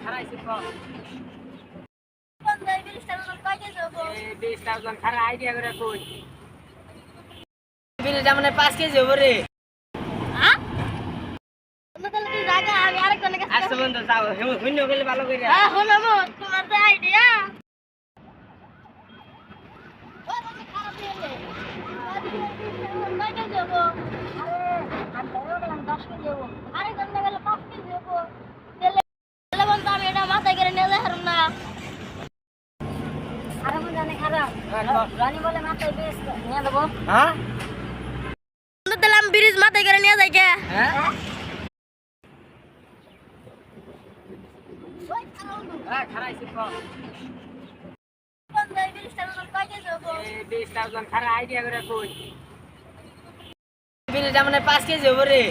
খারাইছি খারা আইডিয়া করে কই বিলটা মানে 5 কেজি হবে রে আচ্ছা বন্ধু যাও হইন্য গেলে ভালো করে তোমার তো আইডিয়া মাথায় করে নিয়ে যাই না আরে মন জানে খারাপ রানী বলে মাথায় বেশ নিয়ে দেবো হ্যাঁ দিলাম ব্রিজ মাথায় করে নিয়ে যাই কে হ্যাঁ খারাইছি খারা আইডিয়া করে কই বিলটা মানে 5 কেজি হবে রে